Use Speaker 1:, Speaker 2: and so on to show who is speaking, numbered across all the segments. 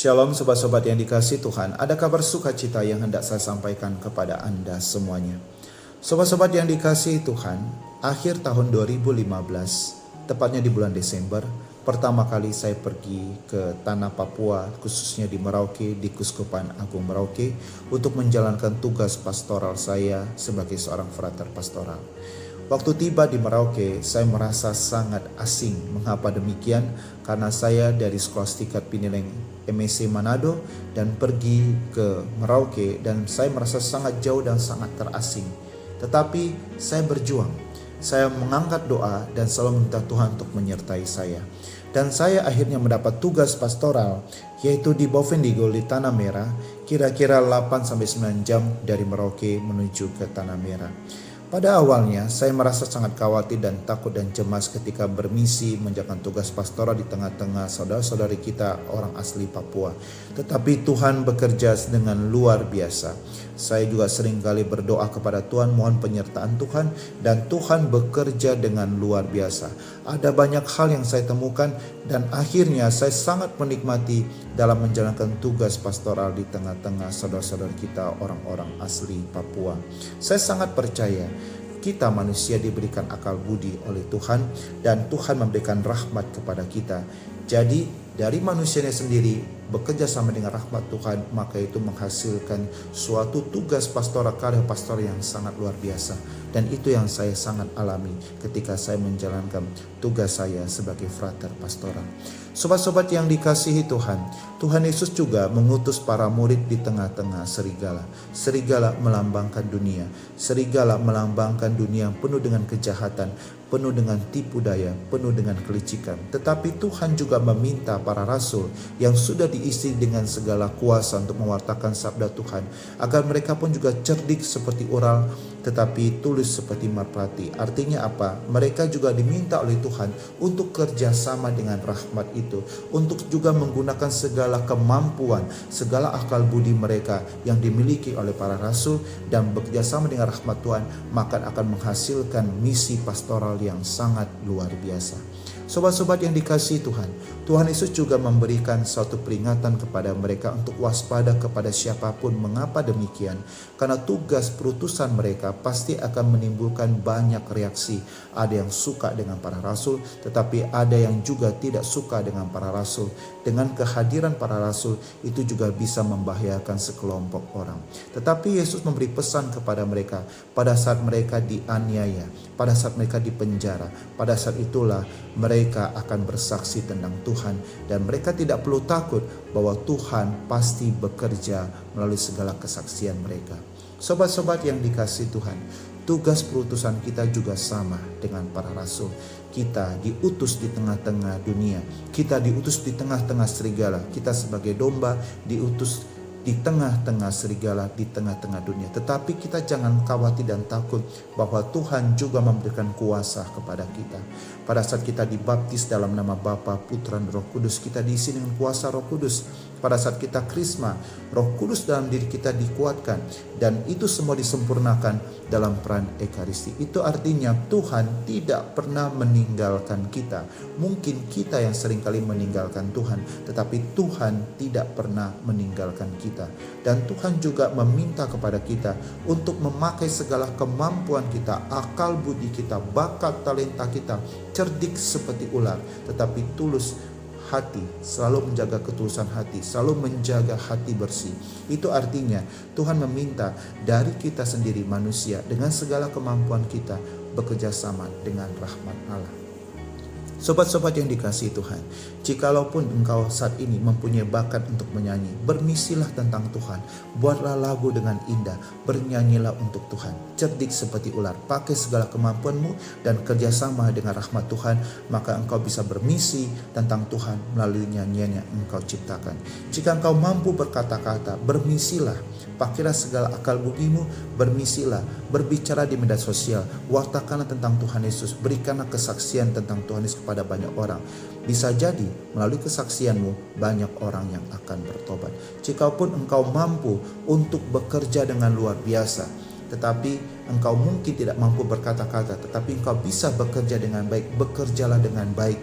Speaker 1: Shalom sobat-sobat yang dikasihi Tuhan, ada kabar sukacita yang hendak saya sampaikan kepada Anda semuanya. Sobat-sobat yang dikasihi Tuhan, akhir tahun 2015, tepatnya di bulan Desember, pertama kali saya pergi ke tanah Papua, khususnya di Merauke, di Kuskupan Agung Merauke, untuk menjalankan tugas pastoral saya sebagai seorang frater pastoral. Waktu tiba di Merauke, saya merasa sangat asing. Mengapa demikian? Karena saya dari Skolastika Pinileng MSc Manado dan pergi ke Merauke, dan saya merasa sangat jauh dan sangat terasing. Tetapi saya berjuang. Saya mengangkat doa dan selalu minta Tuhan untuk menyertai saya. Dan saya akhirnya mendapat tugas pastoral, yaitu di Bovendigul di Tanah Merah, kira-kira 8-9 jam dari Merauke menuju ke Tanah Merah. Pada awalnya saya merasa sangat khawatir dan takut dan cemas ketika bermisi menjalankan tugas pastoral di tengah-tengah saudara-saudari kita orang asli Papua. Tetapi Tuhan bekerja dengan luar biasa. Saya juga seringkali berdoa kepada Tuhan, mohon penyertaan Tuhan, dan Tuhan bekerja dengan luar biasa. Ada banyak hal yang saya temukan dan akhirnya saya sangat menikmati dalam menjalankan tugas pastoral di tengah-tengah saudara-saudara kita orang-orang asli Papua. Saya sangat percaya kita manusia diberikan akal budi oleh Tuhan dan Tuhan memberikan rahmat kepada kita. Jadi dari manusianya sendiri bekerja sama dengan rahmat Tuhan, maka itu menghasilkan suatu tugas pastoral, karya pastoral yang sangat luar biasa. Dan itu yang saya sangat alami ketika saya menjalankan tugas saya sebagai frater pastoral. Sobat-sobat yang dikasihi Tuhan, Tuhan Yesus juga mengutus para murid di tengah-tengah serigala. Serigala melambangkan dunia. Serigala melambangkan dunia yang penuh dengan kejahatan, penuh dengan tipu daya, penuh dengan kelicikan. Tetapi Tuhan juga meminta para rasul yang sudah diisi dengan segala kuasa untuk mewartakan sabda Tuhan, agar mereka pun juga cerdik seperti ural, tetapi tulus seperti merpati. Artinya apa? Mereka juga diminta oleh Tuhan untuk kerjasama dengan rahmat itu, untuk juga menggunakan segala kemampuan, segala akal budi mereka yang dimiliki oleh para rasul, dan bekerjasama dengan rahmat Tuhan, maka akan menghasilkan misi pastoral yang sangat luar biasa. Sobat-sobat yang dikasihi Tuhan, Tuhan Yesus juga memberikan suatu peringatan kepada mereka untuk waspada kepada siapapun. Mengapa demikian? Karena tugas perutusan mereka pasti akan menimbulkan banyak reaksi. Ada yang suka dengan para rasul, tetapi ada yang juga tidak suka dengan para rasul. Dengan kehadiran para rasul itu juga bisa membahayakan sekelompok orang. Tetapi Yesus memberi pesan kepada mereka pada saat mereka dianiaya, pada saat mereka dipenjara. Pada saat itulah mereka akan bersaksi tentang Tuhan, dan mereka tidak perlu takut bahwa Tuhan pasti bekerja melalui segala kesaksian mereka. Sobat-sobat yang dikasihi Tuhan, tugas perutusan kita juga sama dengan para rasul. Kita diutus di tengah-tengah dunia, kita diutus di tengah-tengah serigala. Kita sebagai domba diutus di tengah-tengah serigala, di tengah-tengah dunia. Tetapi kita jangan khawatir dan takut bahwa Tuhan juga memberikan kuasa kepada kita. Pada saat kita dibaptis dalam nama Bapa, Putra, dan Roh Kudus, kita diisi dengan kuasa Roh Kudus. Pada saat kita krisma, Roh Kudus dalam diri kita dikuatkan, dan itu semua disempurnakan dalam peran Ekaristi. Itu artinya Tuhan tidak pernah meninggalkan kita. Mungkin kita yang seringkali meninggalkan Tuhan, tetapi Tuhan tidak pernah meninggalkan kita. Dan Tuhan juga meminta kepada kita untuk memakai segala kemampuan kita, akal budi kita, bakat talenta kita, cerdik seperti ular, tetapi tulus hati, selalu menjaga ketulusan hati, selalu menjaga hati bersih. Itu artinya Tuhan meminta dari kita sendiri manusia dengan segala kemampuan kita bekerja sama dengan rahmat Allah. Sobat-sobat yang dikasihi Tuhan, jikalaupun engkau saat ini mempunyai bakat untuk menyanyi, bermisilah tentang Tuhan, buatlah lagu dengan indah, bernyanyilah untuk Tuhan, cerdik seperti ular, pakai segala kemampuanmu dan kerjasama dengan rahmat Tuhan, maka engkau bisa bermisi tentang Tuhan melalui nyanyian yang engkau ciptakan. Jika engkau mampu berkata-kata, bermisilah, pakailah segala akal budimu, bermisilah, berbicara di media sosial, wartakanlah tentang Tuhan Yesus, berikanlah kesaksian tentang Tuhan Yesus kepada banyak orang. Bisa jadi melalui kesaksianmu banyak orang yang akan bertobat. Jikalau engkau mampu untuk bekerja dengan luar biasa, tetapi engkau mungkin tidak mampu berkata-kata, tetapi engkau bisa bekerja dengan baik, bekerjalah dengan baik.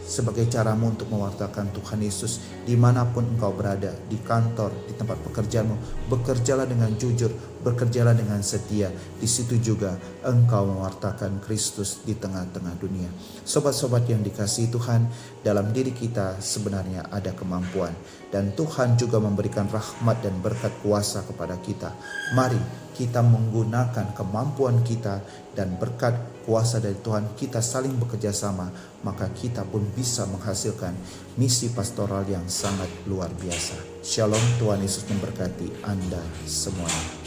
Speaker 1: sebagai caramu untuk mewartakan Tuhan Yesus dimanapun engkau berada, di kantor, di tempat pekerjaanmu. Bekerjalah dengan jujur, bekerjalah dengan setia. Di situ juga engkau mewartakan Kristus di tengah-tengah dunia. Sobat-sobat yang dikasihi Tuhan, dalam diri kita sebenarnya ada kemampuan, dan Tuhan juga memberikan rahmat dan berkat kuasa kepada kita. Mari kita menggunakan kemampuan kita dan berkat kuasa dari Tuhan, kita saling bekerja sama, maka kita pun bisa menghasilkan misi pastoral yang sangat luar biasa. Shalom, Tuhan Yesus memberkati Anda semuanya.